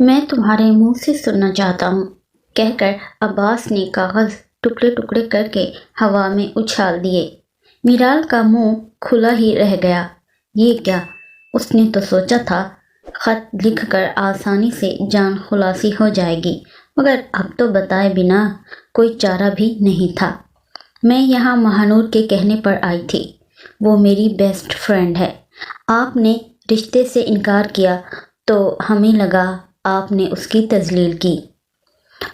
میں تمہارے منہ سے سننا چاہتا ہوں، کہہ کر عباس نے کاغذ ٹکڑے ٹکڑے کر کے ہوا میں اچھال دیے۔ میرال کا منہ کھلا ہی رہ گیا۔ یہ کیا؟ اس نے تو سوچا تھا خط لکھ کر آسانی سے جان خلاصی ہو جائے گی، مگر اب تو بتائے بنا کوئی چارہ بھی نہیں تھا۔ میں یہاں مہانور کے کہنے پر آئی تھی، وہ میری بیسٹ فرینڈ ہے۔ آپ نے رشتے سے انکار کیا تو ہمیں لگا آپ نے اس کی تذلیل کی،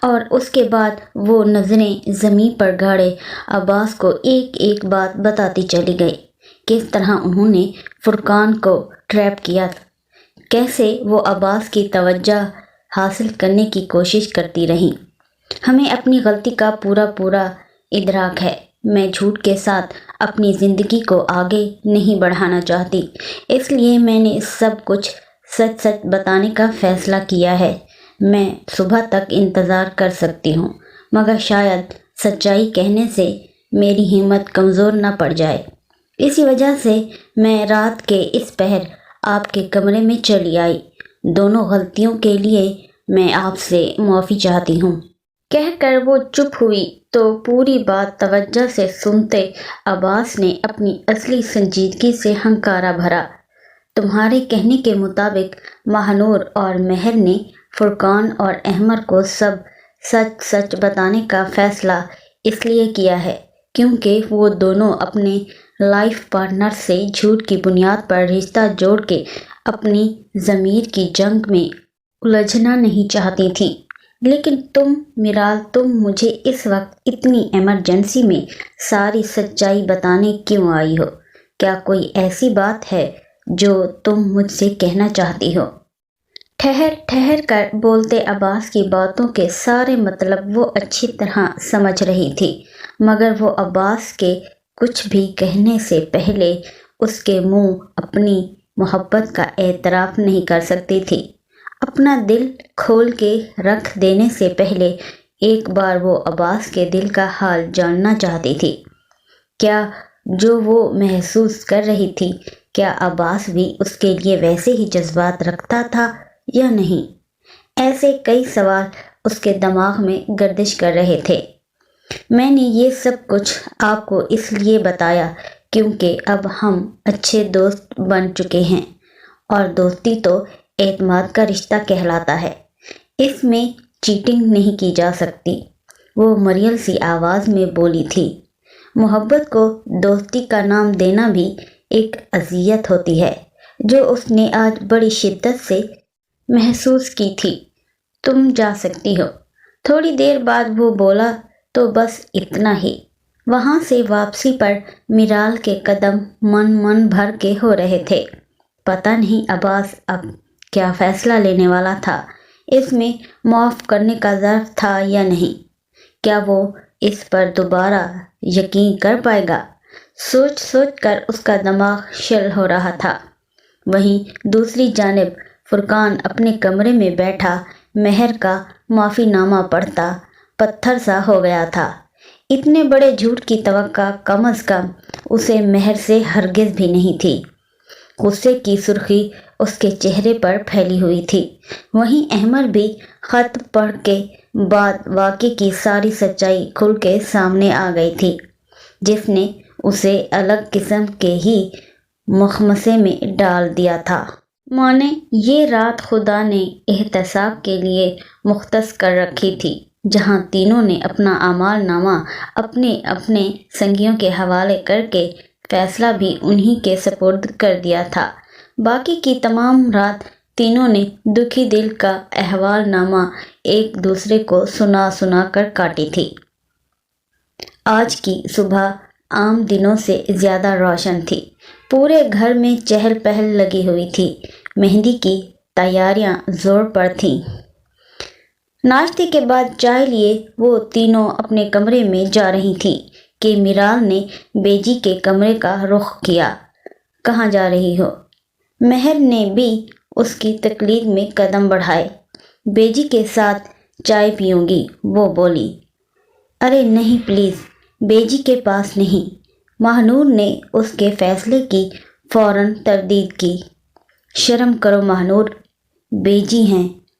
اور اس کے بعد وہ نظریں زمین پر گاڑے عباس کو ایک ایک بات بتاتی چلی گئی۔ کس طرح انہوں نے فرقان کو ٹریپ کیا، کیسے وہ عباس کی توجہ حاصل کرنے کی کوشش کرتی رہیں۔ ہمیں اپنی غلطی کا پورا ادراک ہے۔ میں جھوٹ کے ساتھ اپنی زندگی کو آگے نہیں بڑھانا چاہتی، اس لیے میں نے سب کچھ سچ سچ بتانے کا فیصلہ کیا ہے۔ میں صبح تک انتظار کر سکتی ہوں، مگر شاید سچائی کہنے سے میری ہمت کمزور نہ پڑ جائے۔ اسی وجہ سے میں رات کے اس پہر آپ کے کمرے میں چلی آئی۔ دونوں غلطیوں کے لیے میں آپ سے معافی چاہتی ہوں۔ کہہ کر وہ چپ ہوئی تو پوری بات توجہ سے سنتے عباس نے اپنی اصلی سنجیدگی سے ہنکارا بھرا۔ تمہارے کہنے کے مطابق مہانور اور مہر نے فرقان اور احمر کو سب سچ سچ بتانے کا فیصلہ اس لیے کیا ہے کیونکہ وہ دونوں اپنے لائف پارٹنر سے جھوٹ کی بنیاد پر رشتہ جوڑ کے اپنی ضمیر کی جنگ میں الجھنا نہیں چاہتی تھیں۔ لیکن تم میرال، تم مجھے اس وقت اتنی ایمرجنسی میں ساری سچائی بتانے کیوں آئی ہو؟ کیا کوئی ایسی بات ہے جو تم مجھ سے کہنا چاہتی ہو؟ ٹھہر کر بولتے عباس کی باتوں کے سارے مطلب وہ اچھی طرح سمجھ رہی تھی، مگر وہ عباس کے کچھ بھی کہنے سے پہلے اس کے منہ اپنی محبت کا اعتراف نہیں کر سکتی تھی۔ اپنا دل کھول کے رکھ دینے سے پہلے ایک بار وہ عباس کے دل کا حال جاننا چاہتی تھی۔ کیا جو وہ محسوس کر رہی تھی، کیا عباس بھی اس کے لیے ویسے ہی جذبات رکھتا تھا یا نہیں؟ ایسے کئی سوال اس کے دماغ میں گردش کر رہے تھے۔ میں نے یہ سب کچھ آپ کو اس لیے بتایا کیونکہ اب ہم اچھے دوست بن چکے ہیں، اور دوستی تو اعتماد کا رشتہ کہلاتا ہے، اس میں چیٹنگ نہیں کی جا سکتی۔ وہ مریل سی آواز میں بولی تھی۔ محبت کو دوستی کا نام دینا بھی ایک اذیت ہوتی ہے جو اس نے آج بڑی شدت سے محسوس کی تھی۔ تم جا سکتی ہو۔ تھوڑی دیر بعد وہ بولا، تو بس اتنا ہی؟ وہاں سے واپسی پر میرال کے قدم من بھر کے ہو رہے تھے۔ پتہ نہیں عباس اب کیا فیصلہ لینے والا تھا، اس میں معاف کرنے کا ظرف تھا یا نہیں؟ کیا وہ اس پر دوبارہ یقین کر پائے گا؟ سوچ کر اس کا دماغ شل ہو رہا تھا۔ وہیں دوسری جانب فرقان اپنے کمرے میں بیٹھا مہر کا معافی نامہ پڑھتا پتھر سا ہو گیا تھا۔ اتنے بڑے جھوٹ کی توقع کم از کم اسے مہر سے ہرگز بھی نہیں تھی۔ غصے کی سرخی اس کے چہرے پر پھیلی ہوئی تھی۔ وہیں احمر بھی خط پڑھ کے بعد واقعے کی ساری سچائی کھل کے سامنے آ گئی تھی، جس نے اسے الگ قسم کے ہی مخمصے میں ڈال دیا تھا۔ مانے یہ رات خدا نے احتساب کے لیے مختص کر رکھی تھی، جہاں تینوں نے اپنا اعمال نامہ اپنے اپنے سنگیوں کے حوالے کر کے فیصلہ بھی انہی کے سپرد کر دیا تھا۔ باقی کی تمام رات تینوں نے دکھی دل کا احوال نامہ ایک دوسرے کو سنا کر کاٹی تھی۔ آج کی صبح عام دنوں سے زیادہ روشن تھی۔ پورے گھر میں چہل پہل لگی ہوئی تھی۔ مہندی کی تیاریاں زور پر تھیں۔ ناشتے کے بعد چائے لیے وہ تینوں اپنے کمرے میں جا رہی تھیں کہ میرال نے بیجی کے کمرے کا رخ کیا۔ کہاں جا رہی ہو؟ مہر نے بھی اس کی تقلید میں قدم بڑھائے۔ بیجی کے ساتھ چائے پیوں گی، وہ بولی۔ ارے نہیں پلیز، بیجی کے پاس نہیں۔ مہانور نے اس کے فیصلے کی فوراً تردید کی۔ شرم کرو مہانور، بیجی ہیں،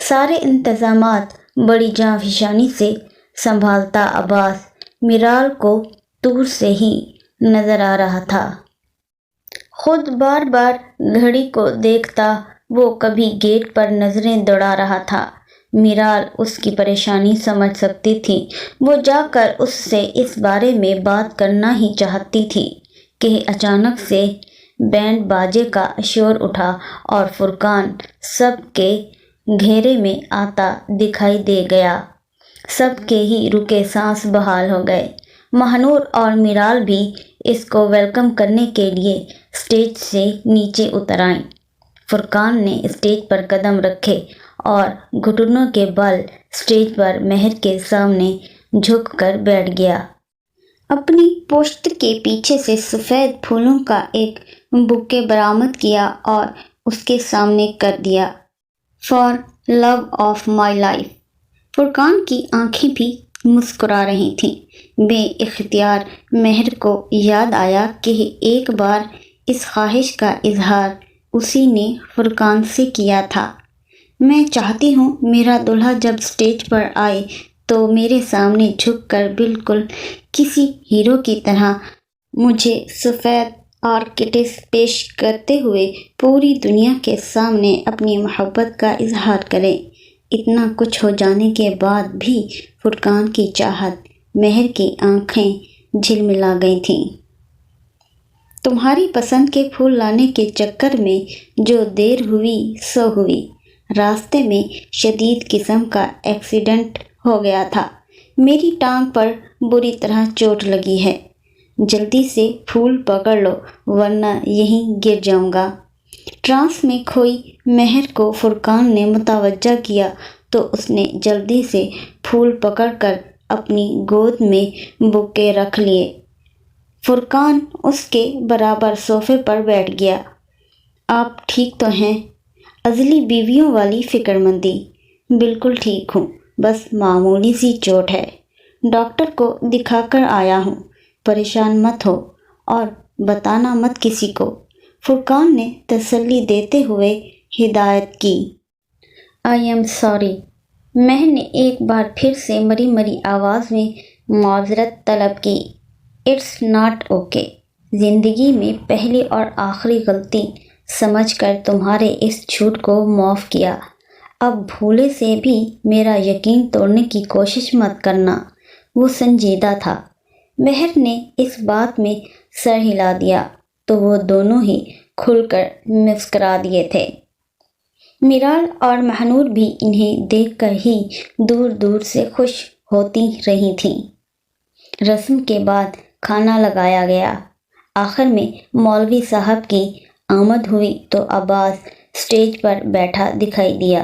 سارے انتظامات بڑی جاں سے سنبھالتا عباس میرال کو دور سے ہی نظر آ رہا تھا۔ خود بار بار گھڑی کو دیکھتا، وہ کبھی گیٹ پر نظریں دوڑا رہا تھا۔ میرال اس کی پریشانی سمجھ سکتی تھی۔ وہ جا کر اس سے اس بارے میں بات کرنا ہی چاہتی تھی کہ اچانک سے بینڈ باجے کا شور اٹھا اور فرقان سب کے گھیرے میں آتا دکھائی دے گیا۔ سب کے ہی رکے سانس بحال ہو گئے۔ مہنور اور میرال بھی اس کو ویلکم کرنے کے لیے اسٹیج سے نیچے اتر آئیں۔ فرقان نے اسٹیج پر قدم رکھے اور گھٹنوں کے بل اسٹیج پر مہر کے سامنے جھک کر بیٹھ گیا۔ اپنی پوشت کے پیچھے سے سفید پھولوں کا ایک بوکے برآمد کیا اور اس کے سامنے کر دیا۔ For love of my life. Furqan کی آنکھیں بھی مسکرا رہی تھیں۔ بے اختیار مہر کو یاد آیا کہ ایک بار اس خواہش کا اظہار اسی نے فرقان سے کیا تھا۔ میں چاہتی ہوں میرا دلہا جب اسٹیج پر آئے تو میرے سامنے جھک کر بالکل کسی ہیرو کی طرح مجھے سفید آرکیڈز پیش کرتے ہوئے پوری دنیا کے سامنے اپنی محبت کا اظہار کرے۔ اتنا کچھ ہو جانے کے بعد بھی فرقان کی چاہت مہر کی آنکھیں جھلملا گئی تھیں۔ تمہاری پسند کے پھول لانے کے چکر میں جو دیر ہوئی سو ہوئی۔ راستے میں شدید قسم کا ایکسیڈنٹ ہو گیا تھا۔ میری ٹانگ پر بری طرح چوٹ لگی ہے۔ جلدی سے پھول پکڑ لو ورنہ یہیں گر جاؤں گا۔ ٹرانس میں کھوئی مہر کو فرقان نے متوجہ کیا تو اس نے جلدی سے پھول پکڑ کر اپنی گود میں بوکے رکھ لیے۔ فرقان اس کے برابر صوفے پر بیٹھ گیا۔ آپ ٹھیک تو ہیں؟ ازلی بیویوں والی فکر مندی۔ بالکل ٹھیک ہوں، بس معمولی سی چوٹ ہے۔ ڈاکٹر کو دکھا کر آیا ہوں۔ پریشان مت ہو اور بتانا مت کسی کو، فرقان نے تسلی دیتے ہوئے ہدایت کی۔ I am sorry. مہر نے ایک بار پھر سے مری مری آواز میں معذرت طلب کی۔ It's not okay. زندگی میں پہلی اور آخری غلطی سمجھ کر تمہارے اس جھوٹ کو معاف کیا۔ اب بھولے سے بھی میرا یقین توڑنے کی کوشش مت کرنا۔ وہ سنجیدہ تھا۔ مہر نے اس بات میں سر ہلا دیا تو وہ دونوں ہی کھل کر مسکرا دیے تھے۔ میرال اور مہنور بھی انہیں دیکھ کر ہی دور دور سے خوش ہوتی رہی تھیں۔ رسم کے بعد کھانا لگایا گیا۔ آخر میں مولوی صاحب کی آمد ہوئی تو عباس اسٹیج پر بیٹھا دکھائی دیا۔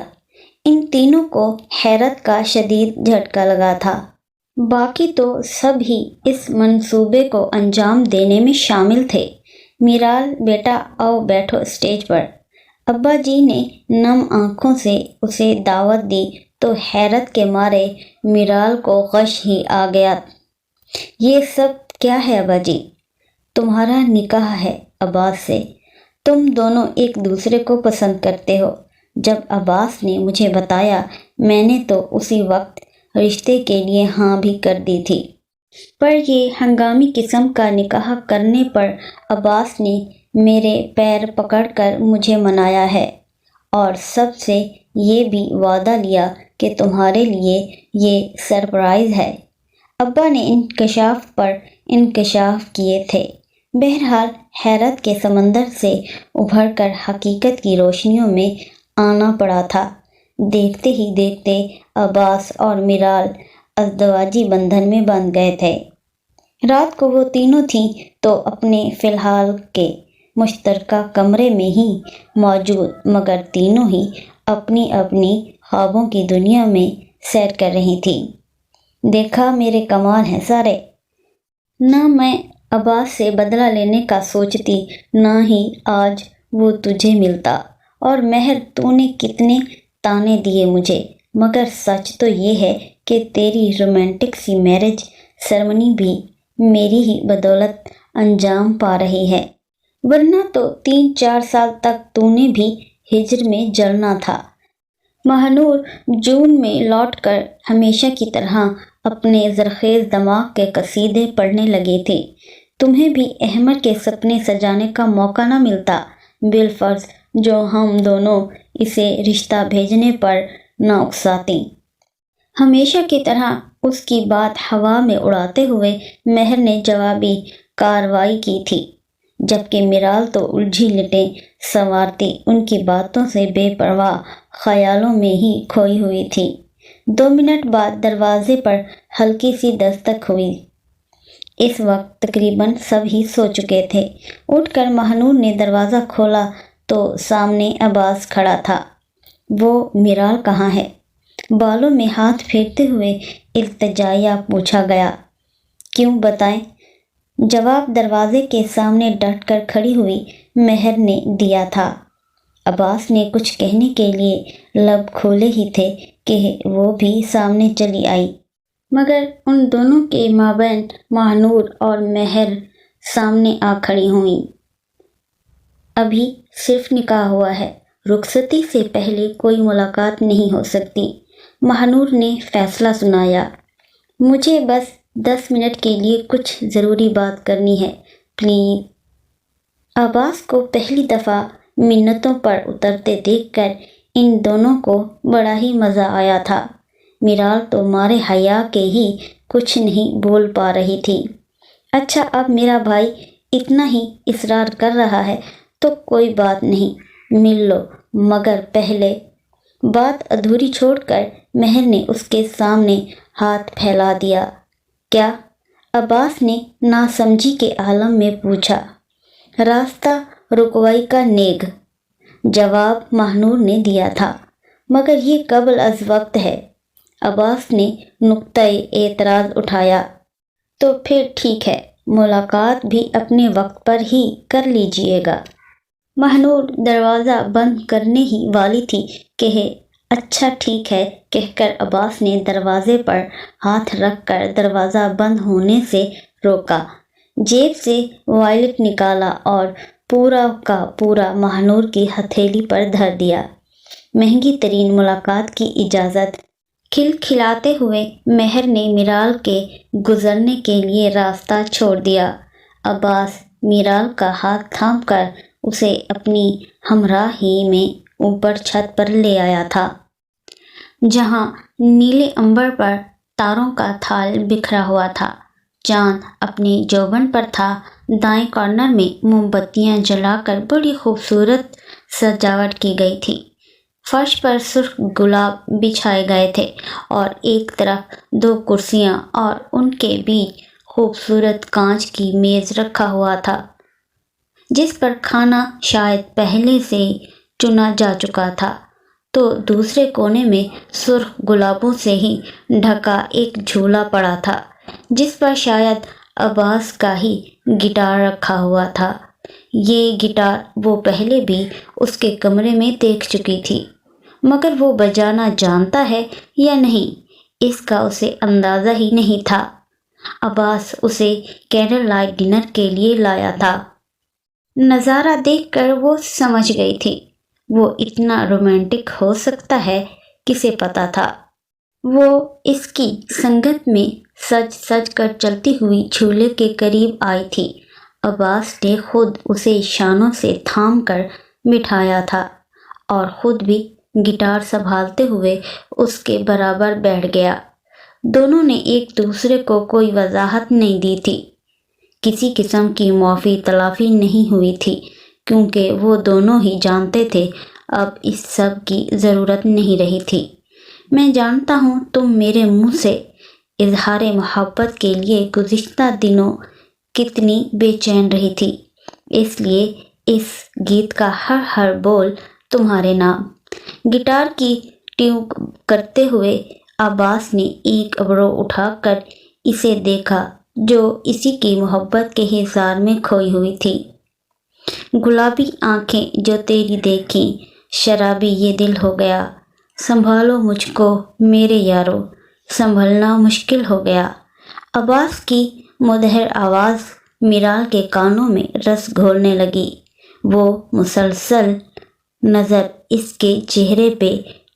ان تینوں کو حیرت کا شدید جھٹکا لگا تھا۔ باقی تو سب ہی اس منصوبے کو انجام دینے میں شامل تھے۔ میرال بیٹا آؤ بیٹھو اسٹیج پر۔ ابا جی نے نم آنکھوں سے اسے دعوت دی تو حیرت کے مارے میرال کو غش ہی آ گیا۔ یہ سب کیا ہے ابا جی؟ تمہارا نکاح ہے عباس سے۔ تم دونوں ایک دوسرے کو پسند کرتے ہو۔ جب عباس نے مجھے بتایا میں نے تو اسی وقت رشتے کے لیے ہاں بھی کر دی تھی، پر یہ ہنگامی قسم کا نکاح کرنے پر عباس نے میرے پیر پکڑ کر مجھے منایا ہے اور سب سے یہ بھی وعدہ لیا کہ تمہارے لیے یہ سرپرائز ہے۔ ابا نے انکشاف پر انکشاف کیے تھے۔ بہرحال حیرت کے سمندر سے ابھر کر حقیقت کی روشنیوں میں آنا پڑا تھا۔ دیکھتے ہی دیکھتے عباس اور میرال ازدواجی بندھن میں بندھ گئے تھے۔ رات کو وہ تینوں تھیں تو اپنے فی الحال کے مشترکہ کمرے میں ہی موجود، مگر تینوں ہی اپنی اپنی خوابوں کی دنیا میں سیر کر رہی تھیں۔ دیکھا میرے کمال ہیں سارے۔ نہ میں عباس سے بدلہ لینے کا سوچتی، نہ ہی آج وہ تجھے ملتا۔ اور مہر تو نے کتنے تانے دیے مجھے، مگر سچ تو یہ ہے کہ تیری رومانٹک سی میرج سرمنی بھی میری ہی بدولت انجام پا رہی ہے، ورنہ تو 3-4 سال تک تو نے بھی ہجر میں جلنا تھا۔ مہنور جون میں لوٹ کر ہمیشہ کی طرح اپنے زرخیز دماغ کے قصیدے پڑھنے لگے تھے۔ تمہیں بھی احمد کے سپنے سجانے کا موقع نہ ملتا، بالفرض جو ہم دونوں اسے رشتہ بھیجنے پر نہ اکساتے۔ ہمیشہ کی طرح اس کی بات ہوا میں اڑاتے ہوئے مہر نے جوابی کارروائی کی تھی، جبکہ میرال تو الجھی لٹیں سنوارتی ان کی باتوں سے بے پرواہ خیالوں میں ہی کھوئی ہوئی تھی۔ 2 منٹ بعد دروازے پر ہلکی سی دستک ہوئی۔ اس وقت تقریباً سب ہی سو چکے تھے۔ اٹھ کر مہنور نے دروازہ کھولا تو سامنے عباس کھڑا تھا۔ وہ میرال کہاں ہے؟ بالوں میں ہاتھ پھیرتے ہوئے التجائیہ پوچھا گیا۔ کیوں بتائیں؟ جواب دروازے کے سامنے ڈٹ کر کھڑی ہوئی مہر نے دیا تھا۔ عباس نے کچھ کہنے کے لیے لب کھولے ہی تھے کہ وہ بھی سامنے چلی آئی، مگر ان دونوں کے مابین مہنور اور مہر سامنے آ کھڑی ہوئیں۔ ابھی صرف نکاح ہوا ہے، رخصتی سے پہلے کوئی ملاقات نہیں ہو سکتی، مہنور نے فیصلہ سنایا۔ مجھے بس 10 منٹ کے لیے کچھ ضروری بات کرنی ہے، پلیز۔ عباس کو پہلی دفعہ منتوں پر اترتے دیکھ کر ان دونوں کو بڑا ہی مزہ آیا تھا۔ میرال تو مارے حیا کے ہی کچھ نہیں بول پا رہی تھی۔ اچھا، اب میرا بھائی اتنا ہی اصرار کر رہا ہے تو کوئی بات نہیں، مل لو، مگر پہلے۔ بات ادھوری چھوڑ کر مہر نے اس کے سامنے ہاتھ پھیلا دیا۔ کیا؟ عباس نے ناسمجھی کے عالم میں پوچھا۔ راستہ رکوائی کا نیگ، جواب مہنور نے دیا تھا، مگر یہ قبل از وقت ہے۔ عباس نے نقطۂ اعتراض اٹھایا۔ تو پھر ٹھیک ہے، ملاقات بھی اپنے وقت پر ہی کر لیجیے گا۔ مہنور دروازہ بند کرنے ہی والی تھی کہ اچھا ٹھیک ہے کہہ کر عباس نے دروازے پر ہاتھ رکھ کر دروازہ بند ہونے سے روکا، جیب سے وائلٹ نکالا اور پورا کا پورا مہنور کی ہتھیلی پر دھر دیا۔ مہنگی ترین ملاقات کی اجازت۔ کھلکھلاتے ہوئے مہر نے میرال کے گزرنے کے لیے راستہ چھوڑ دیا۔ عباس میرال کا ہاتھ تھام کر اسے اپنی ہمراہی میں اوپر چھت پر لے آیا تھا، جہاں نیلے عنبر پر تاروں کا تھال بکھرا ہوا تھا۔ چاند اپنے جوبن پر تھا۔ دائیں کارنر میں موم بتیاں جلا کر بڑی خوبصورت سجاوٹ کی گئی تھی۔ فرش پر سرخ گلاب بچھائے گئے تھے اور ایک طرف 2 کرسیاں اور ان کے بیچ خوبصورت کانچ کی میز رکھا ہوا تھا، جس پر کھانا شاید پہلے سے چنا جا چکا تھا۔ تو دوسرے کونے میں سرخ گلابوں سے ہی ڈھکا ایک جھولا پڑا تھا، جس پر شاید عباس کا ہی گٹار رکھا ہوا تھا۔ یہ گٹار وہ پہلے بھی اس کے کمرے میں دیکھ چکی تھی، مگر وہ بجانا جانتا ہے یا نہیں اس کا اسے اندازہ ہی نہیں تھا۔ عباس اسے کینڈل لائٹ ڈنر کے لیے لایا تھا۔ نظارہ دیکھ کر وہ سمجھ گئی تھی، وہ اتنا رومانٹک ہو سکتا ہے، کسے پتا تھا۔ وہ اس کی سنگت میں سج سج کر چلتی ہوئی جھولے کے قریب آئی تھی۔ عباس نے خود اسے شانوں سے تھام کر بٹھایا تھا اور خود بھی گٹار سنبھالتے ہوئے اس کے برابر بیٹھ گیا۔ دونوں نے ایک دوسرے کو کوئی وضاحت نہیں دی تھی، کسی قسم کی معافی تلافی نہیں ہوئی تھی، کیونکہ وہ دونوں ہی جانتے تھے اب اس سب کی ضرورت نہیں رہی تھی۔ میں جانتا ہوں تم میرے منہ سے اظہار محبت کے لیے گزشتہ دنوں کتنی بے چین رہی تھی، اس لیے اس گیت کا ہر بول تمہارے نام۔ گٹار کی ٹیون کرتے ہوئے عباس نے ایک ابرو اٹھا کر اسے دیکھا جو اسی کی محبت کے حصار میں کھوئی ہوئی تھی۔ گلابی آنکھیں جو تیری دیکھیں، شرابی یہ دل ہو گیا، سنبھالو مجھ کو میرے یارو، سنبھلنا مشکل ہو گیا۔ عباس کی مدھر آواز میرال کے کانوں میں رس گھولنے لگی۔ وہ مسلسل نظر اس کے چہرے پہ